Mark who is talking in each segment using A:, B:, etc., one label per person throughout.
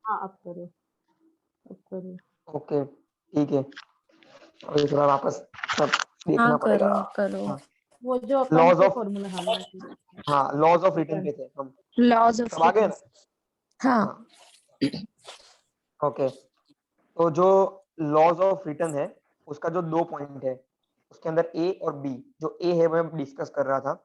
A: हाँ अब करो, अब करो।
B: ओके ठीक है, अभी थोड़ा वापस सब देखना
C: हाँ
B: पड़ेगा।
C: करो करो।
B: हाँ,
A: वो जो अपन
B: लॉज
A: को
B: ऑफ,
A: फॉर्मूला हल
B: हाँ लॉज ऑफ रिटर्न
A: है।
B: पे थे हम,
C: लॉज ऑफ
B: सब आ गए
C: रिटर्न।
B: ना।
C: हाँ।
B: हाँ ओके, तो जो लॉज ऑफ रिटर्न है उसका जो 2 पॉइंट है, उसके अंदर ए और बी, जो ए है मैं डिस्कस कर रहा था,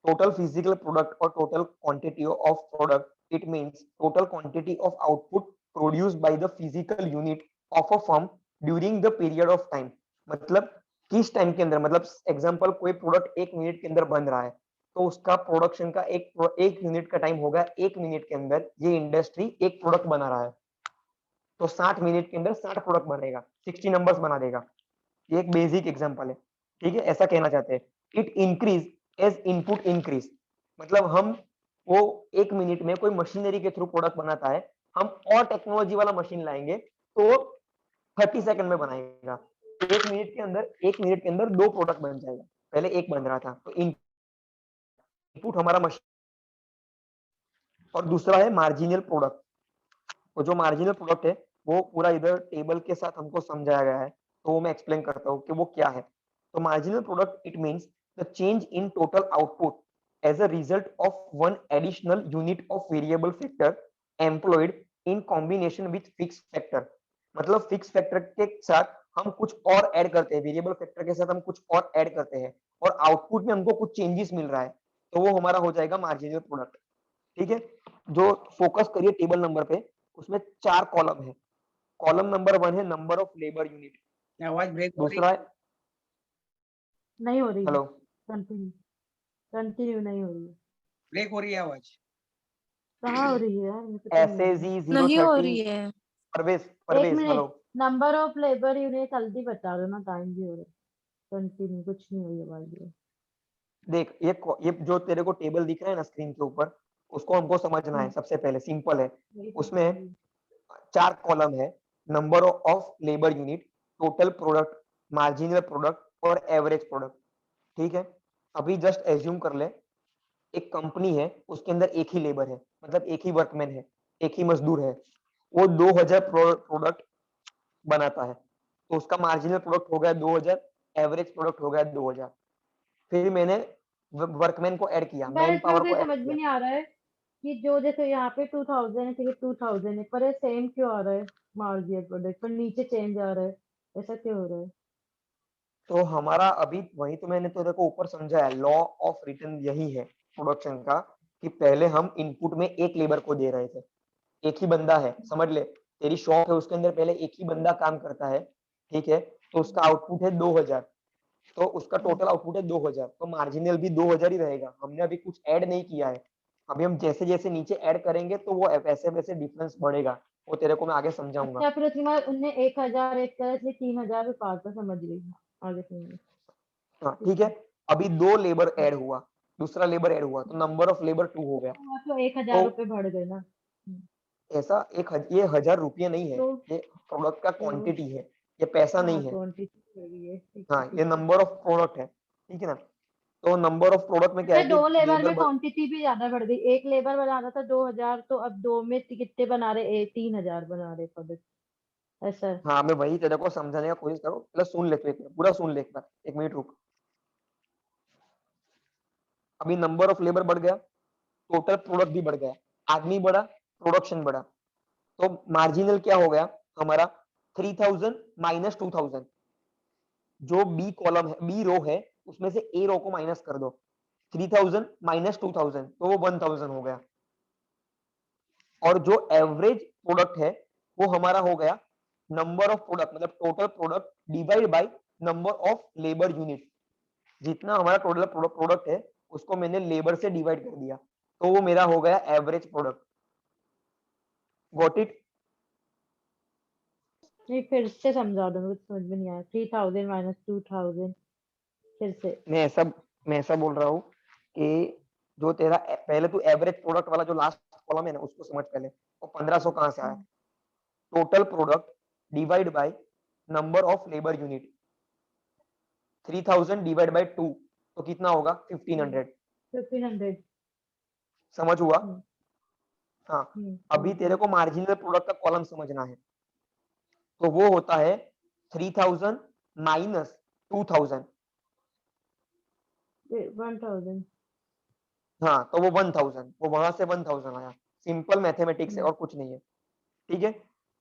B: total physical product or total quantity of product, it means total quantity of output produced by the physical unit of a firm during the period of time। मतलब किस टाइम के अंदर, मतलब एग्जांपल कोई प्रोडक्ट 1 मिनट के अंदर बन रहा है, तो उसका प्रोडक्शन का एक यूनिट का टाइम होगा, 1 मिनट के अंदर ये इंडस्ट्री एक प्रोडक्ट बना रहा है, तो 60 मिनट के अंदर 60 प्रोडक्ट बनेगा, 60 नंबर्स बना देगा। ये एक बेसिक एग्जांपल है, ठीक है, ऐसा कहना चाहते हैं। It increase as input increase, मतलब हम वो 1 मिनट में कोई मशीनरी के थ्रू प्रोडक्ट बनाता है, हम और टेक्नोलॉजी वाला मशीन लाएंगे तो 30 सेकंड में बनाएगा, 1 मिनट के अंदर, 1 मिनट के अंदर 2 प्रोडक्ट बन जाएगा, पहले एक बन रहा था, तो इनपुट हमारा मशीन। और दूसरा है मार्जिनल प्रोडक्ट, वो जो मार्जिनल प्रोडक्ट है वो पूरा इधर टेबल के साथ हमको समझाया गया है, तो वो मैं एक्सप्लेन करता हूँ कि वो क्या है। तो marginal product it means the change in total output as a result of one additional unit of variable factor employed in combination with fix factor. मतलब फिक्स फैक्टर के साथ हम कुछ और ऐड करते हैं, वेरिएबल फैक्टर के साथ हम कुछ और ऐड करते हैं, और आउटपुट में हमको कुछ चेंजेस मिल रहा है, तो वो हमारा हो जाएगा मार्जिनल प्रोडक्ट। ठीक है, जो फोकस करिए टेबल नंबर पे, उसमें 4 कॉलम है। कॉलम नंबर 1 है नंबर ऑफ लेबर यूनिट,
D: आवाज ब्रेक हो रही
B: दूसरा है,
A: नहीं हो रही है,
B: हेलो,
A: कंटिन्यू, कंटिन्यू नहीं हो रही है।
D: ब्रेक हो रही है आवाज।
A: कहाँ हो रही है यार, मुझे तो नहीं हो रही।
B: SAG
C: नहीं हो
B: 013।
C: रही है।
B: परवेज,
A: एक
B: Parvez hello.
A: Minute, number of labour unit जल्दी बता दो ना, टाइम भी हो रहा है। कंटिन्यू, कुछ नहीं हो रही आवाज ये।
B: देख ये जो तेरे को टेबल दिख रहा है ना स्क्रीन के ऊपर, उसको हमको समझना है। सबसे पहले सिंपल है,
A: वही
B: उसमें
A: समझ
B: 4 कॉलम है, number of labour unit, total product, marginal product और एवरेज प्रोडक्ट। ठीक है, अभी जस्ट एज्यूम कर ले एक कंपनी है, उसके अंदर एक ही लेबर है, मतलब एक ही वर्कमैन है, एक ही मजदूर है, वो 2000 प्रोडक्ट बनाता है, तो उसका मार्जिनल प्रोडक्ट हो गया 2000, एवरेज प्रोडक्ट हो गया 2000। फिर मैंने वर्कमैन को ऐड किया,
A: यार
B: मैन
A: इसमें
B: पावर
A: मुझे
B: को ऐड
A: समझ में
B: किया।
A: नहीं आ रहा है कि जो जैसे यहाँ पे 2000 है, ठीक है 2000 है, पर ये सेम क्यों आ रहा है मार्जिनल प्रोडक्ट, पर नीचे चेंज आ रहा है, ऐसा क्यों हो रहा है?
B: तो हमारा अभी वही तो मैंने तो देखो ऊपर समझाया, लॉ ऑफ रिटर्न यही है प्रोडक्शन का, कि पहले हम इनपुट में एक लेबर को दे रहे थे, एक ही बंदा है, समझ ले तेरी शॉप है, उसके अंदर पहले एक ही बंदा काम करता है, ठीक है, तो उसका आउटपुट है 2000, तो उसका टोटल आउटपुट है 2000, तो मार्जिनल भी 2000 ही रहेगा, हमने अभी कुछ ऐड नहीं किया है। अभी हम जैसे जैसे नीचे ऐड करेंगे तो वो वैसे वैसे डिफरेंस बढ़ेगा, वो तेरे को मैं आगे समझाऊंगा।
A: अच्छा, फिर उसके बाद उनने 1000 एक तरह से 3000 पे पाता, समझ गई। आगे सुनिए।
B: हाँ
A: ठीक
B: ठीक है,
A: है।
B: अभी 2 लेबर ऐड हुआ, दूसरा लेबर ऐड हुआ, तो नंबर ऑफ लेबर 2 हो गया।
A: तो 1000
B: तो
A: रुपये बढ़ गए ना।
B: ऐसा ये 1000 रुपये नहीं है,
A: तो
B: ये प्रोडक्ट का
A: तो
B: क्वांटिटी है, ये पैसा
A: हाँ
B: नहीं है।
A: क्वांटिटी सही है, ठीक
B: हाँ
A: है
B: ये
A: ठीक है।
B: नंबर ऑफ प्रोडक्ट है, ठीक है ना। तो नंबर ऑफ प्रोडक्ट में क्या
A: अच्छा,
B: है कि
A: 2 लेबर
B: लेबर
A: में क्वांटिटी भी ज्यादा बढ़ गई, एक लेबर बना रहा था 2000, तो अब 2 में कितने बना रहे, 3000 बना रहे प्रोडक्ट, ऐसा है।
B: हाँ मैं वही तेरे को समझाने का कोशिश करूँ, प्लस सुन ले तू, एक मिनट पूरा सुन ले, एक बार 1 मिनट रुक। अभी नंबर ऑफ लेबर बढ़ गया, टोटल प्रोडक्ट भी बढ़ गया, आदमी बढ़ा, प्रोडक्शन बढ़ा, तो मार्जिनल क्या हो गया हमारा, 3000 माइनस 2000। जो बी कॉलम है, बी रो है, उसमें से ए रो को माइनस कर दो, 3000 माइनस 2000, तो वो 1000 हो गया। और जो एवरेज प्रोडक्ट है वो हमारा हो गया नंबर ऑफ प्रोडक्ट, मतलब total product divide by number of labour unit. जितना हमारा टोटल प्रोडक्ट है उसको मैंने लेबर से डिवाइड कर दिया, तो वो मेरा हो गया एवरेज प्रोडक्ट। Got it.
A: नहीं, फिर से समझा दो, मुझे समझ में नहीं आया। 3000 माइनस 2000, फिर से।
B: मैं ऐसा मैं ऐसा बोल रहा हूँ कि जो तेरा पहले तू एवरेज प्रोडक्ट वाला जो लास्ट कॉलम है ना उसको समझ पहले, वो 1500 कहाँ से आया, total product divide by number of labour unit, 3000 divide by 2, तो कितना होगा 1500।
A: 1500।
B: समझ हुआ। हाँ, अभी तेरे को मार्जिनल प्रोडक्ट का कॉलम समझना है, तो वो होता है 3000 माइनस 2000।
A: 1000।
B: हाँ, तो वो 1000, वो वहां से 1000 आया। सिंपल मैथमेटिक्स है और कुछ नहीं है। ठीक है,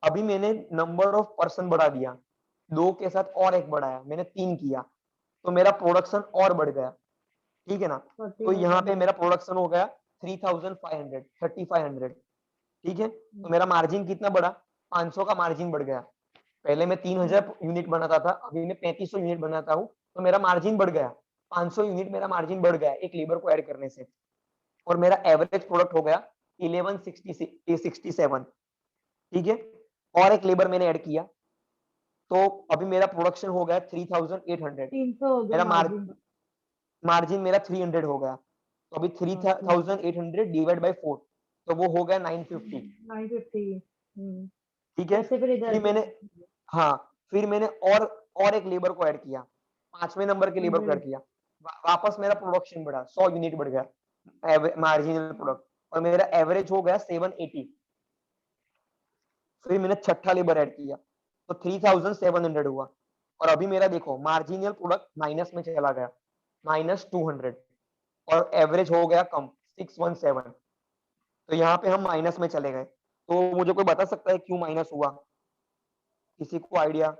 B: अभी मैंने नंबर ऑफ पर्सन बढ़ा दिया, 2 के साथ और एक बढ़ाया, मैंने 3 किया, तो मेरा प्रोडक्शन और बढ़ गया। ठीक है ना, तो यहाँ पे मेरा प्रोडक्शन हो गया 3500, 3500। ठीक है, तो मेरा मार्जिन कितना बढ़ा, 500 का मार्जिन बढ़ गया। पहले मैं 3000 यूनिट बनाता था, अभी मैं 3500 यूनिट बनाता हूँ, तो मेरा मार्जिन बढ़ गया, 500 यूनिट मेरा मार्जिन बढ़ गया एक लेबर को ऐड करने से। और मेरा एवरेज प्रोडक्ट हो गया 1167। ठीक है, और एक लेबर मैंने ऐड किया, तो अभी मेरा प्रोडक्शन हो गया 3800।
A: 300 हो गया
B: मेरा
A: मार्जिन।
B: मार्जिन मेरा 300 हो गया, तो अभी 3800 डिवाइड बाय 4, तो वो हो गया 950।
A: 950।
B: ठीक है,
A: ऐसे फिर इधर
B: फिर
A: भी
B: मैंने, हाँ, फिर मैंने और एक लेबर को ऐड किया, 5वें नंबर के लेबर को ऐड
A: 100।
B: किया, वापस मेरा प्रोडक्शन बढ़ा, 100 यूनिट बढ़ गया मार्जिनल प्रोडक्ट, और मेरा एवरेज हो गया 780। फिर मैंने छठा लेबर ऐड किया, तो 3700 हुआ, और अभी मेरा देखो मार्जिनल प्रोडक्ट माइनस में चला गया, -200, और एवरेज हो गया कम, 617। तो यहाँ पे हम माइनस में चले गए। तो मुझे कोई बता सकता है क्यों माइनस हुआ, किसी को आइडिया?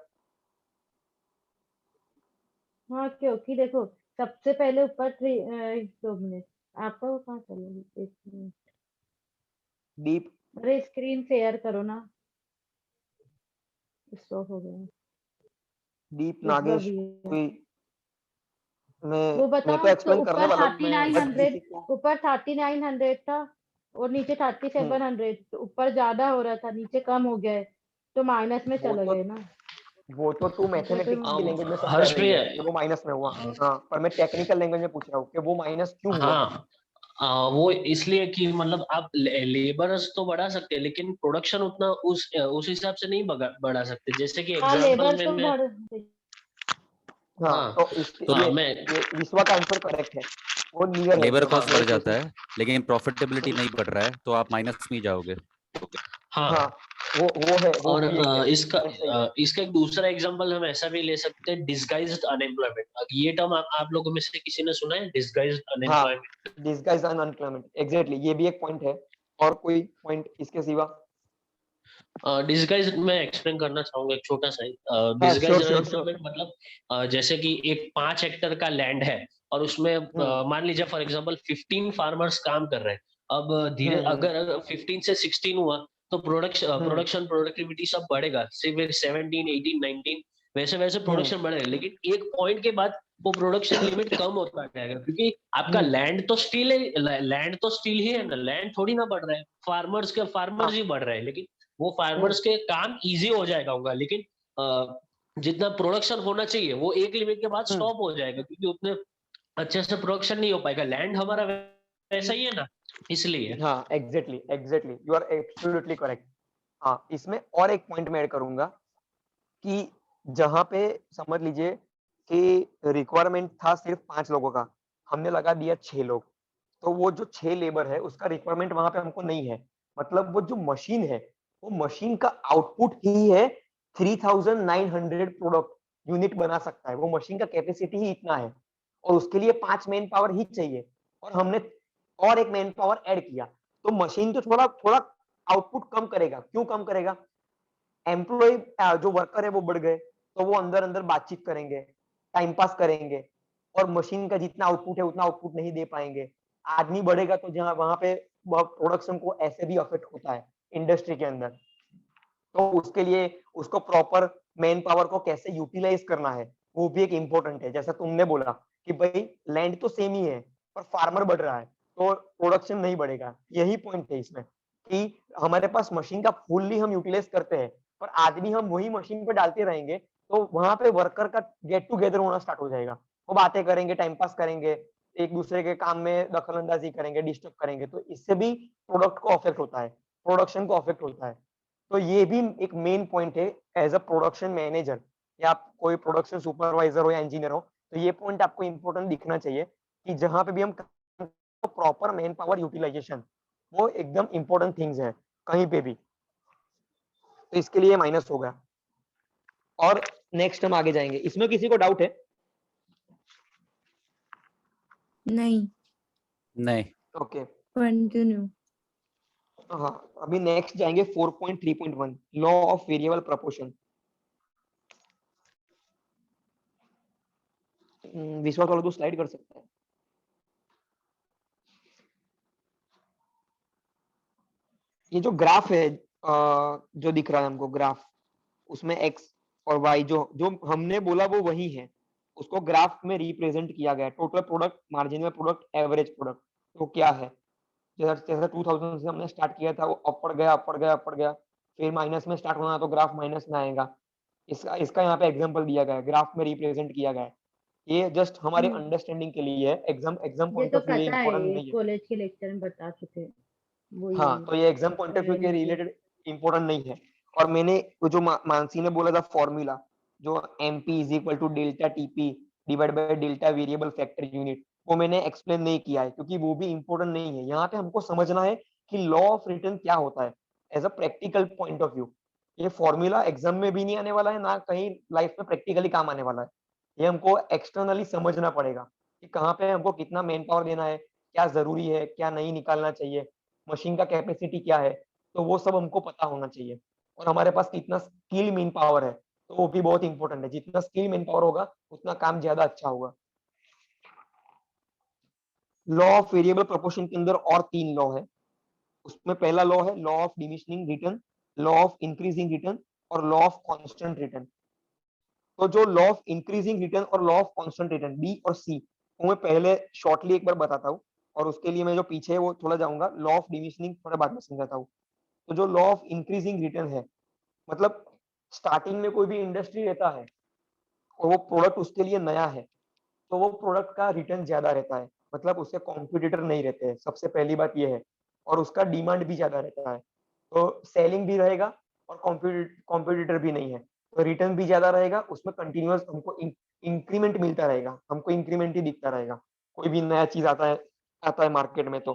A: हाँ, क्योंकि देखो सबसे पहले ऊपर 2 मिनट, आपका वो कहाँ चला गया? 1 मिनट,
B: डीप
A: अरे स्क्रीन शेयर करो ना, स्टॉप हो गया।
B: डीप
A: इस बार
B: नागेश
A: भी है।
B: कोई?
A: वो
B: मैं तो
A: बताओ, तो
B: एक्सप्लेन करने
A: ऊपर
B: वाला हूँ,
A: थर्टी नाइन
B: बट
A: हंड्रेड
B: किसी को
A: ऊपर 3900 था और नीचे 3700, तो ऊपर ज्यादा हो रहा था, नीचे कम हो गया है, तो माइनस में
B: वो
A: चले
B: तो
A: गए ना।
B: वो तो तू
A: तो फिर
B: मैथमेटिक्स की लैंग्वेज में सब कर
C: हर्ष
B: रही
C: भैया,
B: है कि वो माइनस में हुआ। हाँ, पर मैं टेक्निकल लैंग्वेज में पूछ रहा हूँ कि वो माइनस क्यों हुआ।
C: हाँ, वो इसलिए कि मतलब आप लेबर्स तो बढ़ा सकते हैं, लेकिन प्रोडक्शन उतना उस हिसाब से नहीं बढ़ा सकते। जैसे कि
A: हाँ,
C: एग्जांपल
A: लेबर
C: में
A: तो
C: मैं,
A: बढ़।
B: हाँ,
C: हाँ,
B: तो इसके
E: तो
B: ये विश्वा का आंसर करेक्ट है, वो नियर है
E: लेबर
B: एकदम
E: कॉस्ट
B: मेरे
E: बढ़ जाता
B: क्वेश्चन।
E: है लेकिन प्रॉफिटेबिलिटी नहीं बढ़ रहा है, तो आप माइनस में ही जाओगे।
C: हाँ।
B: हाँ, वो है, वो
C: और
B: भी यही है,
C: इसका
B: पॉइंट सही है।
C: इसका एक दूसरा एग्जांपल हम ऐसा भी ले सकते हैं, डिस्गाइज्ड अनएम्प्लॉयमेंट। ये टर्म आप लोगों में से किसी ने सुना है, डिस्गाइज्ड
B: हाँ,
C: unemployment?
B: Disguise and unemployment, exactly, ये भी एक पॉइंट है। और कोई पॉइंट इसके सिवा?
C: डिस्गाइज मैं एक्सप्लेन करना चाहूंगा एक छोटा सा।
B: हाँ,
C: disguise
B: sure sure sure.
C: Unemployment मतलब जैसे कि एक 5 हेक्टर का लैंड है, और उसमें मान लीजिए फॉर एग्जांपल 15 फार्मर्स काम कर रहे हैं। अब धीरे
B: हम्म
C: अगर 15 से 16 हुआ, तो प्रोडक्शन
B: हम्म
C: प्रोडक्शन प्रोडक्टिविटी सब बढ़ेगा, सिर्फ 17 18 19 वैसे वैसे
B: हम्म
C: प्रोडक्शन बढ़ेगा। लेकिन एक पॉइंट के बाद वो प्रोडक्शन लिमिट कम होता जाएगा, क्योंकि आपका
B: हम्म,
C: लैंड तो स्टिल है, लैंड तो स्टिल ही है ना, लैंड थोड़ी ना बढ़ रहा है, फार्मर्स ही
B: हाँ,
C: बढ़ रहे हैं। लेकिन वो
B: हम्म,
C: फार्मर्स के काम इजी हो जाएगा होगा, लेकिन जितना प्रोडक्शन होना चाहिए वो एक लिमिट के बाद
B: हम्म,
C: स्टॉप हो जाएगा, क्योंकि उतने अच्छे से प्रोडक्शन नहीं हो पाएगा, लैंड हमारा वैसा ही है ना, इसलिए।
B: हाँ, exactly exactly, you are absolutely correct. हाँ, इसमें और एक पॉइंट मैं ऐड करूंगा कि जहां पे समझ लीजिए कि रिक्वायरमेंट था सिर्फ 5 लोगों का, हमने लगा दिया 6 लोग, तो वो जो 6 लेबर है उसका रिक्वायरमेंट वहां पे हमको नहीं है। मतलब वो जो मशीन है, वो मशीन का आउटपुट ही है 3900 प्रोडक्ट यूनिट बना सकता है, वो मशीन का कैपेसिटी ही इतना है, और उसके लिए 5 मैन पावर ही चाहिए, और हमने और एक मैन पावर ऐड किया, तो मशीन तो थोड़ा थोड़ा आउटपुट कम करेगा। क्यों कम करेगा? एम्प्लॉय जो वर्कर है वो बढ़ गए, तो वो अंदर अंदर बातचीत करेंगे, टाइम पास करेंगे, और मशीन का जितना आउटपुट है उतना आउटपुट नहीं दे पाएंगे। आदमी बढ़ेगा तो जहां वहां पे प्रोडक्शन को ऐसे भी अफेक्ट होता है इंडस्ट्री के अंदर, तो उसके लिए उसको प्रॉपर मैन पावर को कैसे यूटिलाइज करना है, वो भी एक इम्पोर्टेंट है। जैसा तुमने बोला कि भाई लैंड तो सेम ही है, पर फार्मर बढ़ रहा है, तो प्रोडक्शन नहीं बढ़ेगा। यही पॉइंट है इसमें कि हमारे पास मशीन का फुल्ली हम यूटिलाइज करते हैं, पर आदमी हम वही मशीन पे डालते रहेंगे, तो वहां पे वर्कर का गेट टुगेदर होना स्टार्ट हो जाएगा। वो बातें करेंगे, टाइम पास करेंगे, एक दूसरे के काम में दखल अंदाजी करेंगे, डिस्टर्ब करेंगे, तो इससे भी प्रोडक्ट को अफेक्ट होता है, प्रोडक्शन को अफेक्ट होता है। तो ये भी एक मेन पॉइंट है एज अ प्रोडक्शन मैनेजर, या आप कोई प्रोडक्शन सुपरवाइजर हो या इंजीनियर हो, तो ये पॉइंट आपको इंपॉर्टेंट दिखना चाहिए कि जहां पे भी हम प्रॉपर मैन पावर यूटिलाइजेशन, वो एकदम इंपॉर्टेंट थिंग्स है कहीं पे भी, तो इसके लिए माइनस होगा। और नेक्स्ट हम आगे जाएंगे, इसमें किसी को डाउट है?
F: नहीं,
E: नहीं।
B: Okay
F: continue.
B: हाँ, अभी नेक्स्ट जाएंगे 4.3.1 लॉ ऑफ वेरिएबल प्रोपोर्शन। विश्वास वाला तो स्लाइड कर सकता है। ये जो ग्राफ है जो दिख रहा है हमको ग्राफ, उसमें एक्स और वाई जो जो हमने बोला वो वही है, उसको ग्राफ में रिप्रेजेंट किया गया है। Total product, marginal product, average product, तो क्या है? जैसे जैसे 2000 से हमने स्टार्ट किया था, वो अपर गया अपर गया अपर गया, फिर माइनस में स्टार्ट होना तो ग्राफ माइनस में आएगा। इसका इसका यहाँ पे एग्जांपल दिया गया है, ग्राफ में रिप्रेजेंट किया गया है। ये जस्ट हमारे अंडरस्टैंडिंग के लिए है, एग्जाम एग्जाम
A: ये
B: पॉइंट
A: तो
B: ऑफ व्यू
A: पता है,
B: इंपॉर्टेंट
A: ये
B: नहीं है।
A: कॉलेज के लेक्चर में बता चुके हैं, वही
B: हाँ, तो ये एग्जाम पॉइंट ऑफ व्यू के रिलेटेड इंपॉर्टेंट नहीं है। और मैंने वो जो मानसी ने बोला था फॉर्मूला, जो MP is equal to delta TP divide by delta variable factor unit, वो मैंने एक्सप्लेन नहीं किया है क्योंकि वो भी इंपॉर्टेंट नहीं है। यहाँ पे हमको समझना है कि लॉ ऑफ रिटर्न क्या होता है as a practical point of view. ये फॉर्मूला एग्जाम में भी नहीं आने वाला है, ना कहीं लाइफ में प्रैक्टिकली काम आने वाला है। ये हमको एक्सटर्नली समझना पड़ेगा कि कहाँ पे हमको कितना मैन पावर देना है, क्या जरूरी है, क्या नहीं निकालना चाहिए, मशीन का कैपेसिटी क्या है, तो वो सब हमको पता होना चाहिए। और हमारे पास कितना स्किल मेन पावर है, तो वो भी बहुत इंपॉर्टेंट है। जितना स्किल मेन पावर होगा उतना काम ज्यादा अच्छा होगा। लॉ ऑफ वेरिएबल प्रोपोर्शन के अंदर और 3 लॉ है। उसमें पहला लॉ है law of diminishing return, law of increasing return और लॉ ऑफ कांस्टेंट रिटर्न। तो जो लॉ ऑफ इंक्रीजिंग रिटर्न और law of constant return, B और सी, वो मैं पहले शॉर्टली एक बार बताता हूँ, और उसके लिए मैं जो पीछे है वो थोड़ा जाऊंगा। लॉ ऑफ डिमिनिशिंग थोड़ा बाद में समझाता हूँ। तो जो लॉ ऑफ इंक्रीजिंग रिटर्न है, मतलब स्टार्टिंग में कोई भी इंडस्ट्री रहता है और वो प्रोडक्ट उसके लिए नया है, तो वो प्रोडक्ट का रिटर्न ज्यादा रहता है, मतलब उससे कॉम्पिटिटर नहीं रहते हैं, सबसे पहली बात ये है। और उसका डिमांड भी ज्यादा रहता है, तो सेलिंग भी रहेगा और कॉम्पिटिटर भी नहीं है, तो रिटर्न भी ज्यादा रहेगा। उसमें कंटिन्यूअस हमको इंक्रीमेंट मिलता रहेगा, हमको इंक्रीमेंट ही दिखता रहेगा कोई भी नया चीज आता है मार्केट में। तो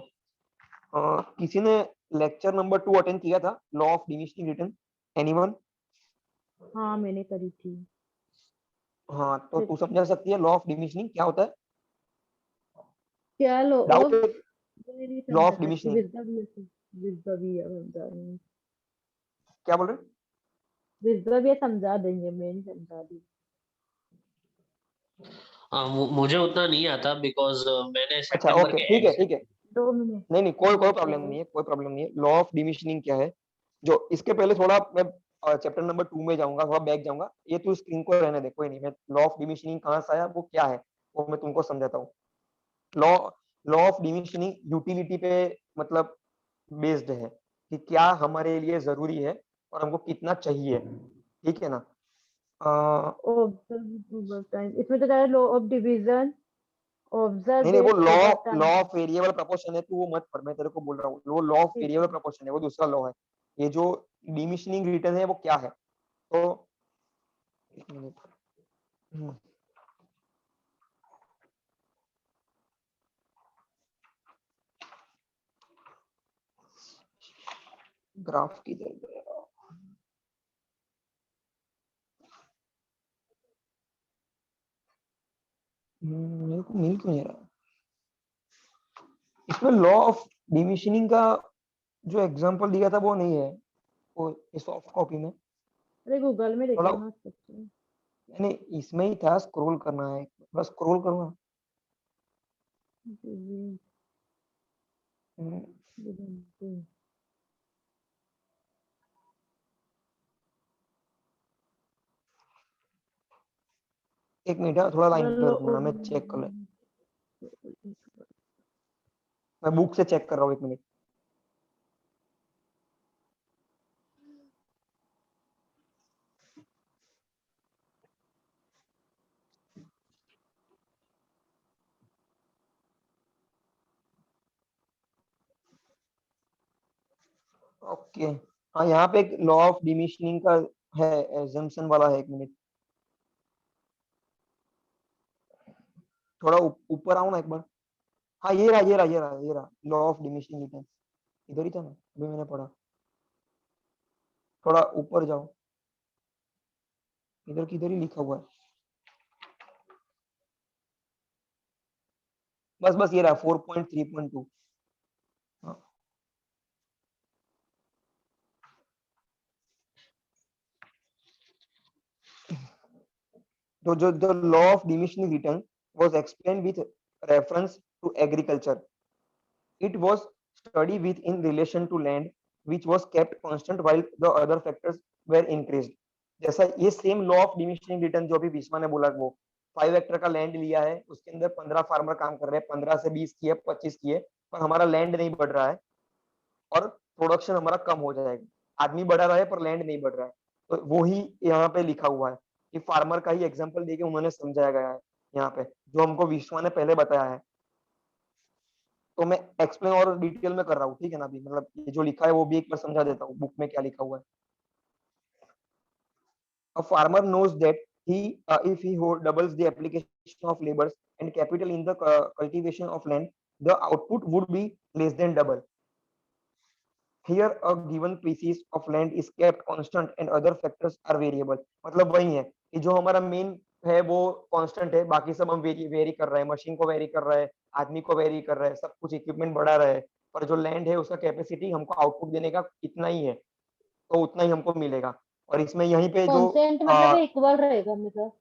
B: किसी ने लेक्चर नंबर 2 अटेंड किया था, law of diminishing return? Anyone?
A: हाँ मैंने करी थी।
B: हाँ, तो तू समझा सकती है लॉ ऑफ डिमिनिशिंग क्या होता है?
A: क्या लो
B: डाउट
A: ऑफ,
B: है?
A: मैं नहीं
B: लॉ
A: समझा
B: ऑफ
A: सकती।
B: डिमिनिशिंग
A: विजडम भी है, समझा नहीं।
B: क्या बोल रहे हैं?
A: विजडम ये समझा देंगे, मैं नहीं समझा दी।
C: मुझे उतना नहीं आता बिकॉज मैंने
B: अच्छा
C: सितंबर
B: ओके,
C: के
B: ठीक
C: एंड
B: है
C: से।
B: ठीक है।
A: 2 मिनट।
B: नहीं नहीं, कोई
A: हाँ
B: कोई
A: तो
B: प्रॉब्लम नहीं है, कोई प्रॉब्लम नहीं है। लॉ ऑफ डिमिनिशिंग क्या है, जो इसके पहले थोड़ा मैं चैप्टर नंबर 2 में जाऊंगा, थोड़ा बैक जाऊंगा। ये तू स्क्रीन को रहने दे, कोई नहीं। मैं लॉ ऑफ डिमिनिशिंग कहाँ से आया, वो क्या है, वो मैं तुमको समझाता हूँ। Law law of diminishing utility पे मतलब बेस्ड है कि क्या हमारे लिए जरूरी है और हमको कितना चाहिए, ठीक है ना?
A: ऑब्जर्व टाइम, इसमें तो लॉ ऑफ डिवीजन,
B: नहीं नहीं, वो
A: observe
B: law
A: over
B: law
A: time.
B: Of variable proportion है, तू वो मत पढ़, मैं तेरे को बोल रहा हूँ। वो लॉ ऑफ
A: ठीक
B: वेरिएबल
A: है।
B: प्रोपोर्शन है, वो दूसरा लॉ है। ये जो डिमिनिशिंग रिटर्न है वो क्या है? तो एक मिनट, ग्राफ किधर गया? मेरे को मिल क्यों नहीं रहा? इसमें लॉ ऑफ डिमिनिशिंग का जो एग्जांपल दिया था वो नहीं है, वो इस सॉफ्ट कॉपी में
A: अरे गूगल में
B: थोड़ा,
A: देखो ना सकते
B: नहीं इसमें ही था, स्क्रॉल करना है, बस स्क्रॉल करना। एक मिनट थोड़ा लाइन पे रुकना, मैं चेक कर ले, मैं बुक से चेक कर रहा हूँ, एक मिनट। ओके, हाँ यहाँ पे एक लॉ ऑफ डिमिनिशिंग का है, एजम्पशन वाला है। एक मिनट, थोड़ा ऊपर आओ ना एक बार। हाँ ये रहा लॉ ऑफ डिमिनिशिंग रिटर्न। इधर ही था ना, अभी मैंने पढ़ा, थोड़ा ऊपर जाओ, इधर किधर ही लिखा हुआ है, बस बस ये रहा 4.3.2। हाँ, तो जो the law of diminishing return was explained with reference to agriculture, it was studied with in relation to land which was kept constant while the other factors were increased। जैसा ये same law of diminishing return जो अभी विश्वा ने बोला, वो 5 Hector का land लिया है, उसके अंदर 15 फार्मर काम कर रहे हैं, 15 से 20 किए, 25 किए, पर हमारा लैंड नहीं बढ़ रहा है और प्रोडक्शन हमारा कम हो जाएगा। आदमी बढ़ा रहा है पर लैंड नहीं बढ़ रहा है। तो वो ही यहाँ पे लिखा हुआ है कि फार्मर का ही एग्जांपल देके उन्होंने समझाया गया है यहाँ पे, जो हमको विश्वा ने पहले बताया है। तो मैं एक्सप्लेन और डिटेल में कर रहा हूँ, ठीक है ना। अभी मतलब ये जो लिखा है वो भी एक बार समझा देता हूँ बुक में क्या लिखा हुआ है। A farmer knows that if he doubles the application of labors and capital in the cultivation of land, the output would be less than double. Here a given species of land is kept constant and other factors are variable। मतलब वही है कि जो हमारा main है वो constant है, बाकी सब हम वेरी कर रहे हैं, मशीन को वेरी कर रहे हैं, आदमी को वेरी कर रहे हैं, सब कुछ इक्विपमेंट बढ़ा रहे हैं, पर जो लैंड है उसका कैपेसिटी हमको आउटपुट देने का इतना ही है, तो उतना ही हमको मिलेगा। और इसमें यहीं पे जो
A: कांस्टेंट मतलब इक्वल रहेगा मतलब।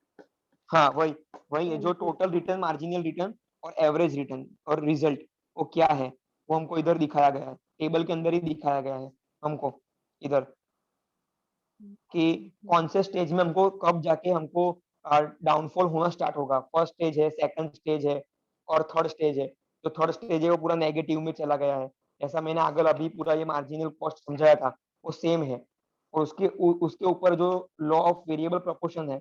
B: हाँ वही वही है, जो टोटल रिटर्न, मार्जिनल रिटर्न और एवरेज रिटर्न और रिजल्ट वो क्या है, वो हमको इधर दिखाया गया है, टेबल के अंदर ही दिखाया गया है हमको इधर, कि कौन से स्टेज में हमको कब जाके हमको डाउनफॉल होना स्टार्ट होगा। फर्स्ट स्टेज है, सेकंड स्टेज है और थर्ड स्टेज है। जो थर्ड स्टेज है वो पूरा नेगेटिव में चला गया है, ऐसा मैंने आगे अभी पूरा ये मार्जिनल कॉस्ट समझाया था, वो सेम है। और उसके ऊपर जो लॉ ऑफ वेरिएबल प्रोपोर्शन है,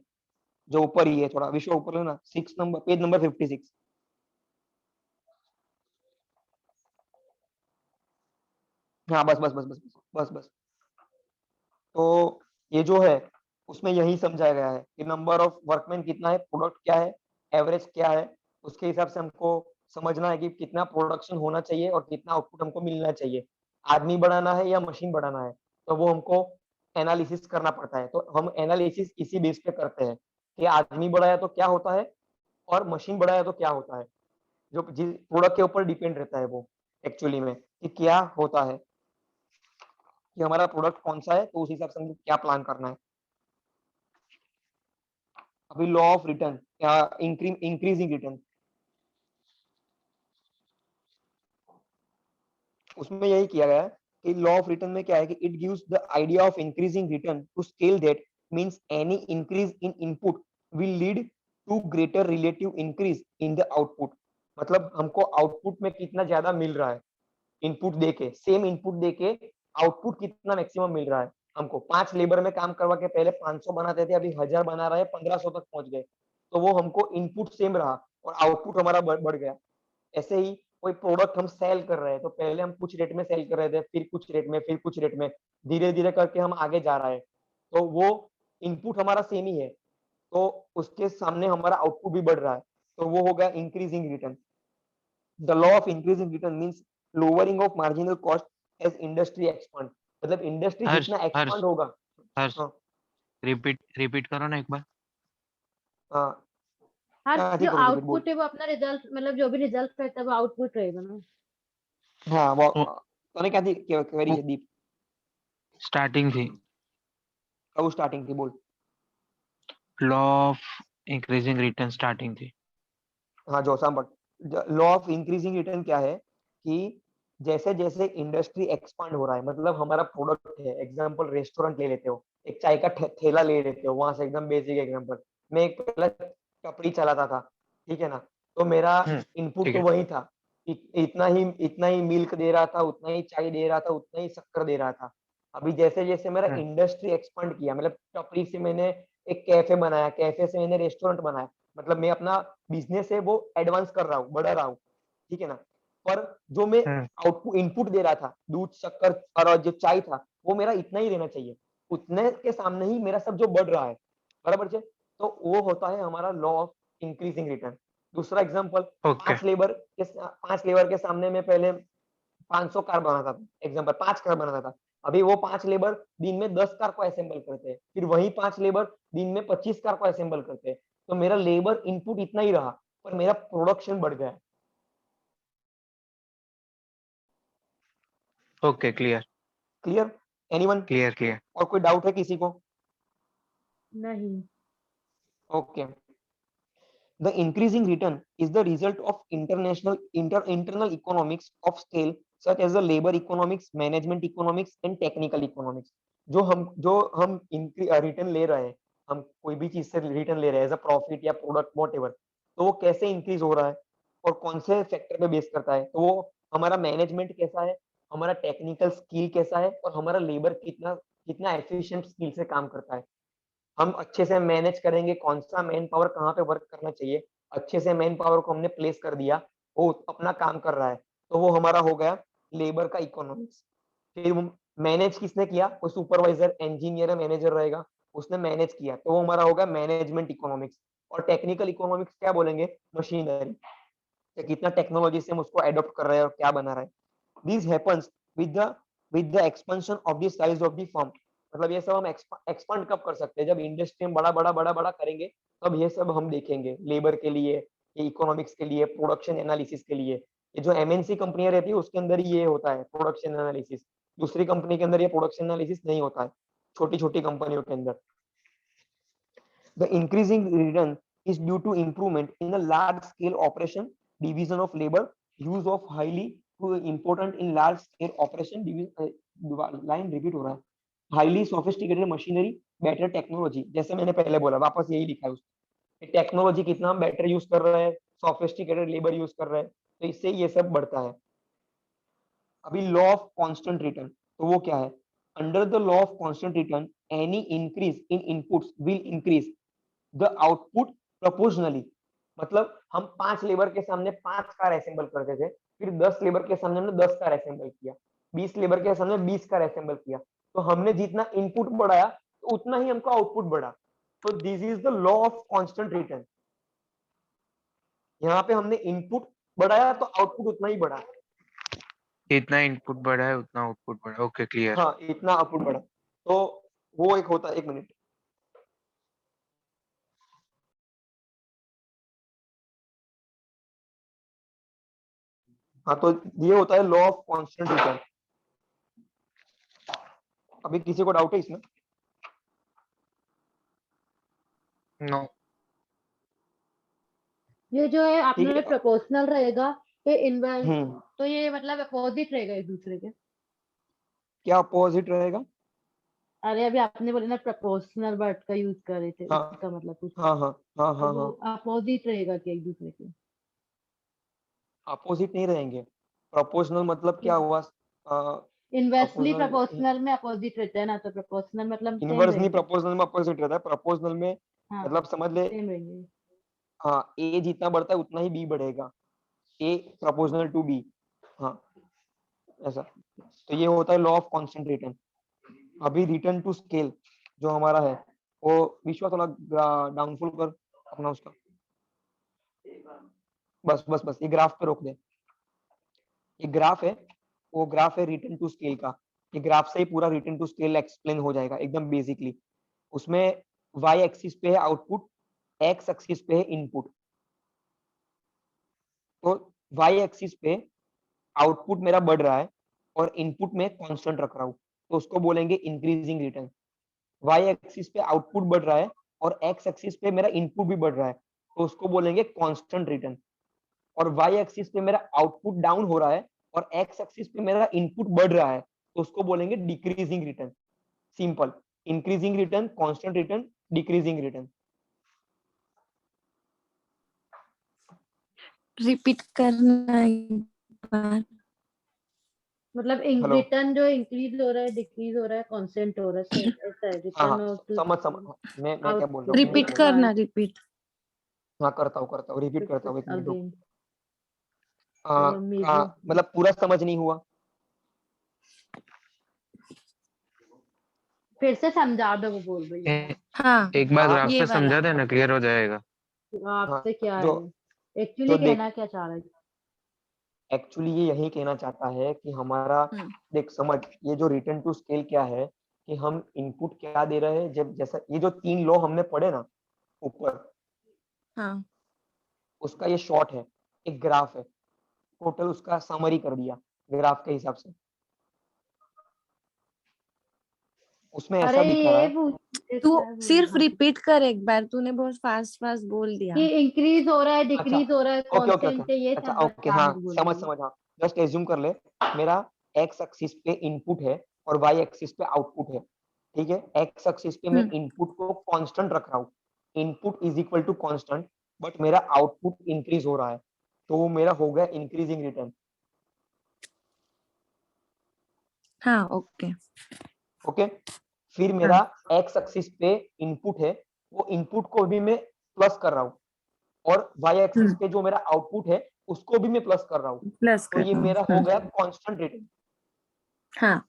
B: जो ऊपर ही है, थोड़ा विश्व ऊपर है ना, 6 नंबर, पेज नंबर 56। हाँ बस बस बस बस बस बस बस। तो ये जो है उसमें यही समझाया गया है कि नंबर ऑफ वर्कमैन कितना है, प्रोडक्ट क्या है, एवरेज क्या है, उसके हिसाब से हमको समझना है कि कितना प्रोडक्शन होना चाहिए और कितना आउटपुट हमको मिलना चाहिए। आदमी बढ़ाना है या मशीन बढ़ाना है, तो वो हमको एनालिसिस करना पड़ता है। तो हम एनालिसिस इसी बेस पे करते हैं कि आदमी बढ़ाया तो क्या होता है और मशीन बढ़ाया तो क्या होता है। जो जिस प्रोडक्ट के ऊपर डिपेंड रहता है वो एक्चुअली में कि क्या होता है, कि हमारा प्रोडक्ट कौन सा है, तो उस हिसाब से हमको क्या प्लान करना है। अभी लॉ ऑफ रिटर्न या इंक्रीजिंग रिटर्न, उसमें यही किया गया है कि लॉ ऑफ रिटर्न में क्या है कि it gives the idea of increasing return to scale that means any increase in input will lead to greater relative increase in the output. मतलब हमको आउटपुट में कितना ज्यादा मिल रहा है, इनपुट देके, सेम इनपुट देके आउटपुट कितना मैक्सिमम मिल रहा है हमको। 5 लेबर में काम करवा के पहले 500 बनाते थे, अभी 1000 बना रहे हैं, 1500 तक पहुंच गए, तो वो हमको इनपुट सेम रहा और आउटपुट हमारा बढ़ गया। ऐसे ही कोई प्रोडक्ट हम सेल कर रहे हैं, तो पहले हम कुछ रेट में सेल कर रहे थे, फिर कुछ रेट में, फिर कुछ रेट में, धीरे धीरे करके हम आगे जा रहे हैं, तो वो इनपुट हमारा सेम ही है, तो उसके सामने हमारा आउटपुट भी बढ़ रहा है, तो वो हो गया increasing return. The law of increasing return means lowering of marginal cost as industry expand. मतलब इंडस्ट्री
G: हर्ष
B: जितना
G: हर्ष
B: एक्सपांड होगा।
G: हर्ष
B: हाँ
G: रिपीट रिपीट करो ना एक बार।
B: हाँ
A: हाँ,
B: हाँ,
A: जो
B: ठीक है रिपीट बोल।
A: आउटपुट है वो अपना रिजल्ट, मतलब जो भी रिजल्ट रहता है वो आउटपुट रहेगा ना।
B: हाँ वो
G: वो
B: तूने क्या थी क्वेरी है दीप,
G: स्टार्टिंग थी
B: कब स्टार्टिंग थी बोल।
G: Law of increasing return starting थी।
B: हाँ जो but law of increasing return क्या है कि जैसे जैसे इंडस्ट्री एक्सपांड हो रहा है, मतलब हमारा प्रोडक्ट है, एग्जांपल रेस्टोरेंट ले लेते हो, एक चाय का ठेला ले लेते हो, वहां से एकदम बेसिक एग्जांपल, मैं एक पहला टपरी चलाता था, ठीक है ना, तो मेरा इनपुट
G: ठीक
B: तो
G: है।
B: वही था, इतना ही मिल्क दे रहा था, उतना ही चाय दे रहा था, उतना ही शक्कर दे रहा था। अभी जैसे जैसे मेरा इंडस्ट्री एक्सपांड किया, मतलब टपरी से मैंने एक कैफे बनाया, कैफे से मैंने रेस्टोरेंट बनाया, मतलब मैं अपना बिजनेस है वो एडवांस कर रहा हूँ, बढ़ा रहा हूँ, ठीक है ना। पर जो मैं आउटपुट इनपुट दे रहा था, दूध, शक्कर और जो चाय था, वो मेरा इतना ही रहना चाहिए, उतने के सामने ही मेरा सब जो बढ़ रहा है, बराबर से, तो वो होता है हमारा लॉ ऑफ इंक्रीजिंग रिटर्न। दूसरा एग्जांपल,
G: ओके
B: 5 लेबर के सामने में पहले 500 कार बनाता था, एग्जांपल 5 कार बनाता था। अभी वो 5 लेबर दिन में 10 कार को असेंबल करते हैं, फिर वही 5 लेबर दिन में 25 कार को असेंबल करते हैं। तो मेरा लेबर इनपुट इतना ही रहा, पर मेरा प्रोडक्शन बढ़ गया।
G: Okay, clear,
B: clear? Anyone?
G: clear, clear.
B: और कोई डाउट है किसी को?
A: नहीं।
B: Okay. The increasing return is the result of internal economics of scale, such as the labor economics, management economics, and technical economics. जो हम रिटर्न ले रहे हैं, हम कोई भी चीज से रिटर्न ले रहे हैं एज अ प्रॉफिट या प्रोडक्ट वॉट एवर, तो वो कैसे इंक्रीज हो रहा है और कौन से फैक्टर पे बेस करता है। तो वो हमारा मैनेजमेंट कैसा है, हमारा टेक्निकल स्किल कैसा है, और हमारा लेबर कितना कितना एफिशिएंट स्किल से काम करता है। हम अच्छे से मैनेज करेंगे कौन सा मैन पावर कहाँ पे वर्क करना चाहिए, अच्छे से मैन पावर को हमने प्लेस कर दिया, वो अपना काम कर रहा है, तो वो हमारा हो गया लेबर का इकोनॉमिक्स। फिर मैनेज किसने किया, कोई सुपरवाइजर इंजीनियर मैनेजर रहेगा, उसने मैनेज किया, तो वो हमारा होगा मैनेजमेंट इकोनॉमिक्स। और टेक्निकल इकोनॉमिक्स क्या बोलेंगे, मशीनरी, कितना टेक्नोलॉजी से हम उसको एडॉप्ट कर रहे हैं और क्या बना रहा है। This happens with the expansion of the size of the firm. मतलब ये सब हम एक्सपांड कब कर सकते हैं, जब इंडस्ट्री में बड़ा करेंगे, तब ये सब हम देखेंगे, लेबर के लिए, ये इकोनॉमिक्स के लिए, प्रोडक्शन एनालिसिस के लिए। ये जो एमएनसी कंपनियां रहती है उसके अंदर ही ये होता है प्रोडक्शन एनालिसिस, दूसरी कंपनी के अंदर ये प्रोडक्शन एनालिसिस नहीं होता है, छोटी छोटी कंपनियों के अंदर। The increasing return is due to improvement in the large scale operation, division of labor, use of highly important in large scale operation, line repeat हो रहा है, highly sophisticated machinery, better technology। जैसे मैंने पहले बोला, वापस यही लिखा है उसमें, टेक्नोलॉजी कितना हम बेटर यूज कर रहे हैं, सोफिस्टिकेटेड लेबर यूज कर रहे हैं, तो इससे ये सब बढ़ता है। अभी लॉ ऑफ कांस्टेंट रिटर्न, तो वो क्या है, under the law of constant return any increase in inputs will increase the output proportionally. मतलब हम 5 लेबर के सामने 5 कार असेंबल करते थे, फिर 10 लेबर के सामने हमने 10 कार असेंबल किया, 20 लेबर के सामने 20 कार असेंबल किया, तो हमने जितना इनपुट बढ़ाया तो उतना ही हमका आउटपुट बढ़ा। तो this is the law of constant return. यहाँ पे हमने इनपुट बढ़ाया तो आउटपुट उतना ही बढ़ा।
G: इतना इनपुट बढ़ा है उतना आउटपुट बढ़ा। Okay, clear.
B: हाँ, इतना आउटपुट बढ़ा। तो वो एक होता है, एक मिनट, हाँ, तो ये होता है लॉ ऑफ कांस्टेंट रिटर्न। अभी किसी को डाउट है इसमें?
G: नो।
A: ये जो है
B: ठीक
A: आपने
B: है।
A: प्रोपोर्शनल रहेगा, ये इनवर्स,
B: हम्म,
A: तो ये मतलब अपोजिट रहेगा एक दूसरे के।
B: क्या अपोजिट रहेगा?
A: अरे अभी आपने बोले ना प्रोपोर्शनल वर्ड का यूज कर रहे थे,
B: हाँ
A: उसका मतलब कुछ
B: हाँ हाँ हाँ हाँ
A: वो
B: हाँ,
A: अपोजिट रहेगा कि एक दूसरे के।
B: अपोजिट नहीं रहेंगे। प्रोपोर्शनल मतलब क्या हुआ?
A: इनवर्सली
B: प्रोपोर्शनल,
A: प्रोपोर्शनल में अपोजिट रहता है ना, तो प्रोपोर्शनल मतलब सेम
B: इनवर्स नहीं,
A: रहेंगे।
B: प्रोपोर्शनल में अपोजिट रहता है। प्रोपोर्शनल में
A: हाँ,
B: मतलब समझ ले,
A: सेम रहेंगे।
B: हाँ, ए जितना बढ़ता है उतना ही बी बढ़ेगा, ए प्रोपोर्शनल टू बी, हाँ, ऐसा। तो ये होता है लॉ ऑफ कांस्टेंट रिटर्न। अभी रिटर्न टू स्केल जो हमारा है, वो विश्वा थोड़ा डाउनफुल कर अपना उसका, बस बस बस, ये ग्राफ पे रोक दे। ये ग्राफ है, वो ग्राफ है रिटर्न टू स्केल का। ये ग्राफ से ही पूरा रिटर्न टू स्केल एक्सप्लेन हो जाएगा एकदम बेसिकली। उसमें वाई एक्सिस पे है आउटपुट, एक्स एक्सिस पे है इनपुट। तो वाई एक्सिस पे आउटपुट मेरा बढ़ रहा है और इनपुट में कांस्टेंट रख रहा हूँ, तो उसको बोलेंगे इंक्रीजिंग रिटर्न। वाई एक्सिस पे आउटपुट बढ़ रहा है और एक्स एक्सिस पे मेरा इनपुट भी बढ़ रहा है, तो उसको बोलेंगे कांस्टेंट रिटर्न। और वाई एक्सिस पे मेरा आउटपुट डाउन हो रहा है और एक्स एक्सिस पे मेरा इनपुट बढ़ रहा है, तो उसको बोलेंगे decreasing return. Simple, increasing return, constant return, decreasing return.
F: Repeat करना एक बार।
A: मतलब
B: हेलो,
A: रिटर्न जो इंक्रीज हो रहा है, डिक्रीज हो रहा है, कांस्टेंट हो रहा है, ऐसा है
B: हाँ
A: रिटर्न
B: हाँ,
A: ऑफ
B: समझ, मैं क्या बोल रहा हूँ, मैं
F: रिपीट
B: क्या बोल रहा
F: करना, रिपीट।
B: हूँ, हाँ, करता हूँ, रिपीट करता हूँ, एक मिनट रुको।
A: अगेन।
B: मतलब पूरा समझ नहीं हुआ?
A: फिर से समझा दो, वो बोल रही है।
F: हाँ,
G: एक बार
B: हाँ
G: ग्राफ
F: ये
G: से
F: वाला।
G: समझा देना, क्लियर हो जाएगा।
B: हाँ,
A: आपसे क्या
B: जो
A: है, एक्चुअली
B: जो देख,
A: कहना क्या चाह रहे हैं?
B: एक्चुअली ये यही कहना चाहता है कि हमारा देख समझ, ये जो रिटर्न टू स्केल क्या है कि हम इनपुट क्या दे रहे हैं, जब जैसा ये जो 3 लॉ हमने पढ़े ना ऊपर,
F: हाँ
B: उसका ये शॉर्ट है, एक ग्राफ है, टोटल उसका समरी कर दिया ग्राफ के हिसाब से। उसमें ऐसा
A: अरे
B: दिख रहा
A: ये
B: है
F: तू
A: ऐसा है
F: सिर्फ
A: हाँ,
F: रिपीट कर एक बार, तूने बहुत फास्ट फास्ट बोल दिया।
A: कि इंक्रीज हो रहा है
B: अच्छा
A: डिक्रीज हो रहा है
B: ओके ओके
A: कांस्टेंट
B: ओके
A: है, ये
B: अच्छा
A: सब
B: ओके
A: बताने
B: हाँ
A: को बोल
B: समझ
A: रही है।
B: समझ हाँ जस्ट एज्यूम कर ले, मेरा एक्स एक्सिस पे इनपुट है और वाई एक्सिस पे आउटपुट है, ठीक है। एक्स एक्सिस पे मैं इनपुट को कांस्टेंट रख रहा हूँ, input is equal to constant, but मेरा आउटपुट इंक्रीज हो रहा है, तो वो मेरा हो गया इंक्रीजिंग रिटर्न।
F: हाँ ओके।
B: ओके, फिर मेरा एक्स एक्सिस पे इनपुट है, वो इनपुट को भी मैं प्लस कर रहा हूँ, और वाई एक्सिस पे जो मेरा आउटपुट है उसको भी मैं प्लस कर रहा हूँ,
F: प्लस
B: तो ये
F: कर
B: मेरा हो गया कांस्टेंट रिटर्न।
F: हाँ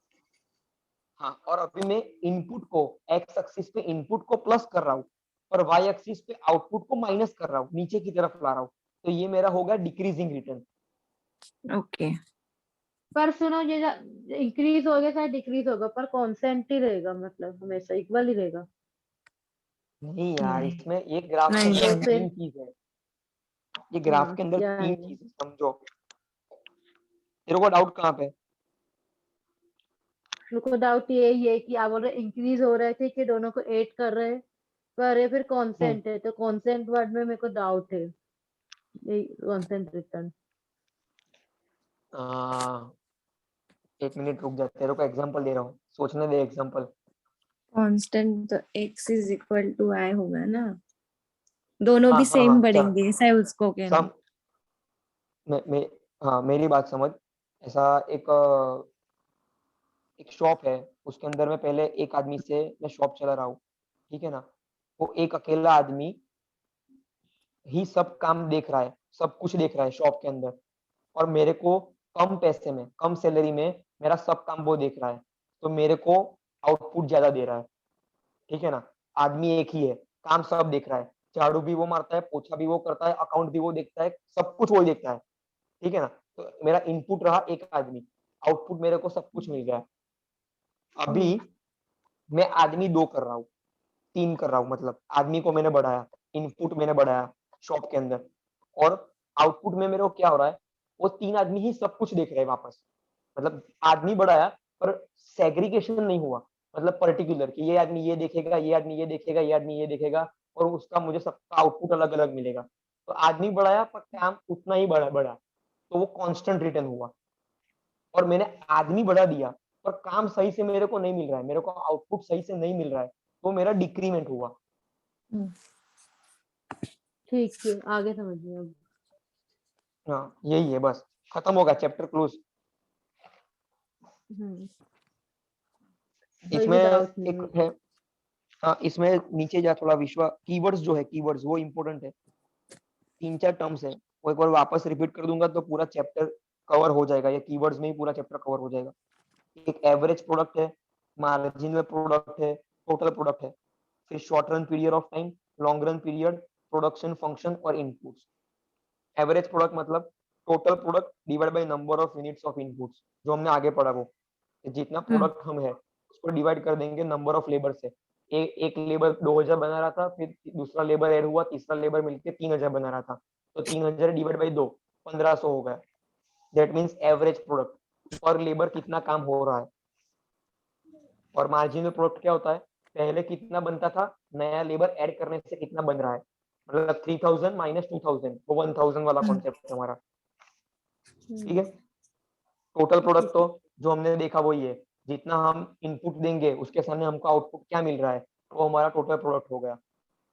B: हाँ, और अभी मैं इनपुट को एक्स एक्सिस पे इनपुट को प्लस कर रहा हूँ और वाई एक्सिस पे आउटपुट को माइनस कर रहा हूँ, नीचे की तरफ ला रहा हूँ, तो ये मेरा हो गया डिक्रीजिंग रिटर्न।
F: ओके।
A: पर सुनो, ये इंक्रीज हो गया चाहे डिक्रीज होगा पर कांस्टेंट ही रहेगा, मतलब हमेशा इक्वल ही रहेगा।
B: नहीं यार,
F: नहीं
B: इसमें एक ग्राफ के
F: नहीं
B: अंदर
A: तो फिर
B: तीन चीज है, ये ग्राफ के अंदर
A: क्या है?
B: तीन चीज है, समझो। तेरे को डाउट कहाँ पे?
A: मेरे को डाउट ये है कि आप बोल रहे इंक्रीज हो रहे थे कि दोनों को ऐड कर रहे हैं, पर ये फिर कांस्टेंट है, तो कांस्टेंट वर्ड में मेरे को डाउट है, ये कांस्टेंट रिटर्न।
B: एक मिनट रुक जा, तेरे को एग्जांपल दे रहा हूँ, सोचने दे एग्जांपल।
F: कांस्टेंट तो x is equal to i होगा ना, दोनों
B: हाँ
F: भी
B: हाँ
F: सेम
B: हाँ चल,
F: बढ़ेंगे, ऐसा है उसको कहना।
B: सम मैं हाँ मेरी बात समझ। ऐसा एक एक शॉप है, उसके अंदर में पहले एक आदमी से मैं शॉप चला रहा हूँ, ठीक है ना। वो एक अकेला आदमी ही सब काम देख रहा है, सब कुछ देख रहा है शॉप के अंदर, और मेरे को कम पैसे में कम सैलरी में मेरा सब काम वो देख रहा है, तो मेरे को आउटपुट ज्यादा दे रहा है, ठीक है ना। आदमी एक ही है, काम सब देख रहा है, झाड़ू भी वो मारता है, पोछा भी वो करता है, अकाउंट भी वो देखता है, सब कुछ वो देखता है, ठीक है ना। तो मेरा इनपुट रहा एक आदमी, आउटपुट मेरे को सब कुछ मिल गया है। अभी मैं आदमी 2 कर रहा हूँ, 3 कर रहा हूँ, मतलब आदमी को मैंने बढ़ाया, इनपुट मैंने बढ़ाया शॉप के अंदर, और आउटपुट में मेरे को क्या हो रहा है, वो 3 आदमी ही सब कुछ देख रहे हैं वापस, मतलब आदमी बढ़ाया पर सेग्रीगेशन नहीं हुआ, मतलब पर्टिकुलर कि ये आदमी ये देखेगा, ये आदमी ये देखेगा, ये आदमी ये देखेगा, और उसका मुझे सबका आउटपुट अलग अलग मिलेगा। तो आदमी बढ़ाया पर काम उतना ही बढ़ा, तो वो कांस्टेंट रिटर्न हुआ। और मैंने आदमी बढ़ा दिया पर काम सही से मेरे को नहीं मिल रहा है, मेरे को आउटपुट सही से नहीं मिल रहा है, तो मेरा डिक्रीमेंट हुआ।
A: ठीक है, आगे समझिए अब।
B: हाँ यही है, बस खत्म होगा चैप्टर क्लोज।
A: कोई
B: इसमें
A: भी डाउट नहीं
B: एक
A: है।
B: है, हाँ इसमें नीचे जा थोड़ा, विश्वा कीवर्ड्स जो है, कीवर्ड्स वो इंपॉर्टेंट है, 3-4 टर्म्स है, वो एक बार वापस रिपीट कर दूंगा तो पूरा चैप्टर कवर हो जाएगा, या कीवर्ड्स में ही पूरा चैप्टर कवर हो जाएगा। एक एवरेज प्रोडक्ट है, मार्जिनल प्रोडक्ट है, टोटल प्रोडक्ट है, फिर short run period of time, long run period, production function और इनपुट्स। एवरेज प्रोडक्ट मतलब total product divide by number of units of inputs, जो हमने आगे पढ़ा वो, जितना प्रोडक्ट हम है उसको डिवाइड कर देंगे नंबर ऑफ लेबर से। एक लेबर 2000 बना रहा था, फिर दूसरा लेबर ऐड हुआ, तीसरा लेबर मिलके 3000 बना रहा था, तो 3000 डिवाइड बाई 2, 1500 हो गया। दैट मीन्स एवरेज प्रोडक्ट, पर लेबर कितना काम हो रहा है। और मार्जिनल प्रोडक्ट क्या होता है, पहले कितना बनता था, नया लेबर ऐड करने से कितना बन रहा है, मतलब 3000 माइनस 2000, वो 1000 वाला कॉन्सेप्ट है हमारा, ठीक है। टोटल प्रोडक्ट तो जो हमने देखा वही है, जितना हम इनपुट देंगे उसके सामने हमको आउटपुट क्या मिल रहा है, वो हमारा टोटल प्रोडक्ट हो गया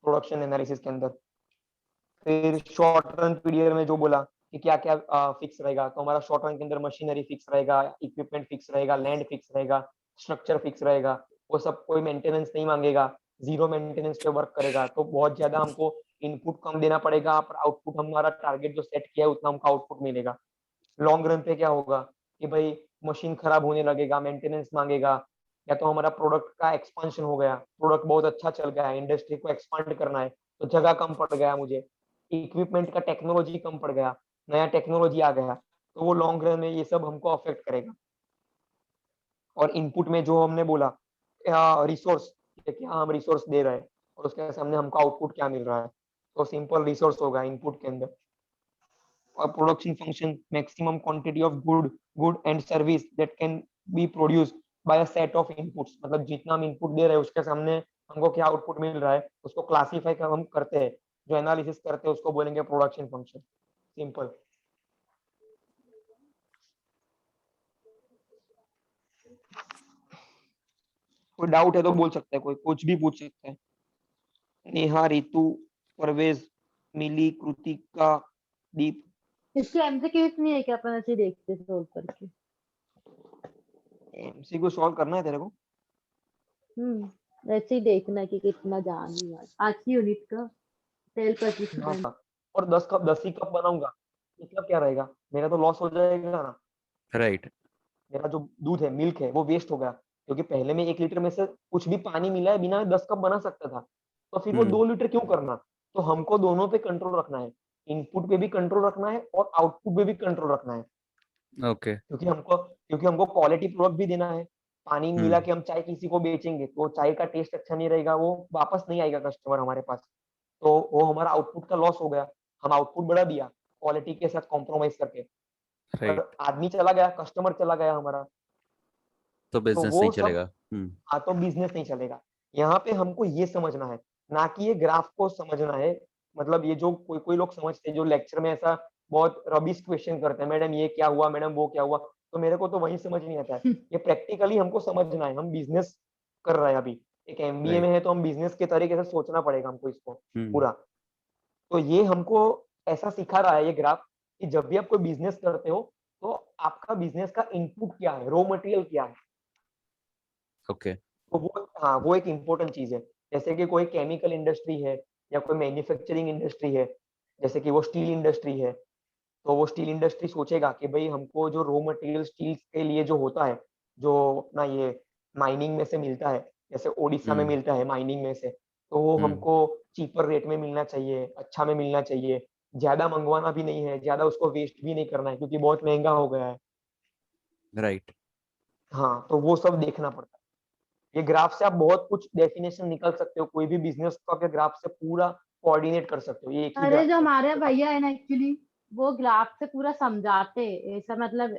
B: प्रोडक्शन एनालिसिस के अंदर। फिर शॉर्ट रन पीरियड में जो बोला कि क्या क्या फिक्स रहेगा, तो हमारा शॉर्ट रन के अंदर मशीनरी फिक्स रहेगा, इक्विपमेंट फिक्स रहेगा, लैंड फिक्स रहेगा, स्ट्रक्चर फिक्स रहेगा, वो सब कोई मेंटेनेंस नहीं मांगेगा, जीरो मेंटेनेंस पे वर्क करेगा, तो बहुत ज्यादा हमको इनपुट कम देना पड़ेगा, पर आउटपुट हमारा टारगेट जो सेट किया है उतना हमको आउटपुट मिलेगा। लॉन्ग रन पे क्या होगा कि भाई मशीन खराब होने लगेगा, मेंटेनेंस मांगेगा, या तो हमारा प्रोडक्ट का एक्सपांशन हो गया, प्रोडक्ट बहुत अच्छा चल गया है, इंडस्ट्री को एक्सपांड करना है, तो जगह कम पड़ गया मुझे, इक्विपमेंट का टेक्नोलॉजी कम पड़ गया, नया टेक्नोलॉजी आ गया, तो वो लॉन्ग रन में ये सब हमको अफेक्ट करेगा। और इनपुट में जो हमने बोला रिसोर्स, क्या हम रिसोर्स दे रहे हैं और उसके सामने हमको आउटपुट क्या मिल रहा है, तो सिंपल रिसोर्स होगा इनपुट के अंदर। और production function maximum quantity of good and service that can be produced by a set of inputs, मतलब जितना हम इनपुट दे रहे हैं उसके सामने हमको क्या आउटपुट मिल रहा है उसको क्लासीफाई कर हम करते हैं, जो एनालिसिस करते हैं उसको बोलेंगे प्रोडक्शन फंक्शन। सिंपल। कोई डाउट है तो बोल सकता है, कोई कुछ भी पूछ सकता है। नेहा, रितु, परवेज, मिली, कृतिका, दीप।
A: इसके एमसीक्यूज नहीं है क्या, अपन ऐसे ही देखते सोल्व करके?
B: एमसीक्यू सॉल्व करना है तेरे को?
A: ऐसे ही देखना कि कितना जान लिया आज की यूनिट का। टेल
B: हाँ,
A: पार्टिसिपेंट।
B: और 10 ही कप बनाऊंगा, मतलब क्या रहेगा, मेरा तो लॉस हो जाएगा ना।
E: राइट।
B: मेरा जो दूध है, मिल्क है, वो वेस्ट हो गया, क्योंकि पहले में 1 लीटर में से कुछ भी पानी मिला है बिना 10 कप बना सकता था, तो फिर वो 2 लीटर क्यों करना। तो हमको दोनों पे कंट्रोल रखना है, इनपुट पे भी कंट्रोल रखना है और आउटपुट पे भी कंट्रोल रखना है,
E: ओके।
B: क्योंकि हमको क्वालिटी प्रोडक्ट भी देना है। पानी मिला के हम चाय किसी को बेचेंगे तो चाय का टेस्ट अच्छा नहीं रहेगा, वो वापस नहीं आएगा कस्टमर हमारे पास, तो वो हमारा आउटपुट का लॉस हो गया। हम आउटपुट बढ़ा दिया क्वालिटी के साथ कॉम्प्रोमाइज करके,
E: राइट।
B: पर आदमी चला गया, कस्टमर चला गया हमारा,
E: तो
B: तो
E: बिजनेस
B: वो
E: नहीं
B: सब
E: चलेगा।
B: हाँ, तो बिजनेस नहीं चलेगा। यहाँ पे हमको ये समझना है, ना कि ये ग्राफ को समझना है। मतलब ये जो कोई कोई लोग समझते हैं, जो लेक्चर में ऐसा बहुत रबिश क्वेश्चन करते हैं, मैडम ये क्या हुआ, मैडम वो क्या हुआ, तो मेरे को तो वही समझ नहीं आता है। ये प्रैक्टिकली हमको समझना है, हम बिजनेस कर रहे हैं अभी, एक एमबीए में
E: राइट।
B: है तो हम बिजनेस के तरीके से सोचना पड़ेगा हमको इसको
E: हम्म।
B: पूरा। तो ये हमको ऐसा सिखा रहा है ये ग्राफ, कि जब भी आप कोई बिजनेस करते हो तो आपका बिजनेस का इनपुट क्या है, रॉ मटेरियल क्या है,
E: ओके।
B: तो वो एक इम्पोर्टेंट चीज है। जैसे कि कोई केमिकल इंडस्ट्री है या कोई मैन्युफैक्चरिंग इंडस्ट्री है, जैसे कि वो स्टील इंडस्ट्री है, तो वो स्टील इंडस्ट्री सोचेगा कि भाई हमको जो रॉ मटेरियल स्टील के लिए जो होता है, जो अपना ये माइनिंग में से मिलता है, जैसे ओडिशा में
E: हम्म।
B: मिलता है माइनिंग में से, तो वो
E: हम्म।
B: हमको चीपर रेट में मिलना चाहिए, अच्छा में मिलना चाहिए, ज्यादा मंगवाना भी नहीं है, ज्यादा उसको वेस्ट भी नहीं करना है क्योंकि बहुत महंगा हो गया है।
E: राइट।
B: हाँ, तो वो सब देखना पड़ता है। ये ग्राफ से आप बहुत कुछ डेफिनेशन निकल सकते हो, कोई भी बिजनेस को आप ये ग्राफ से पूरा कोऑर्डिनेट कर सकते हो, ये एक ही
A: अरे
B: ग्राफ
A: जो
B: से।
A: हमारे भैया है ना, एक्चुअली वो ग्राफ से पूरा समझाते, ऐसा मतलब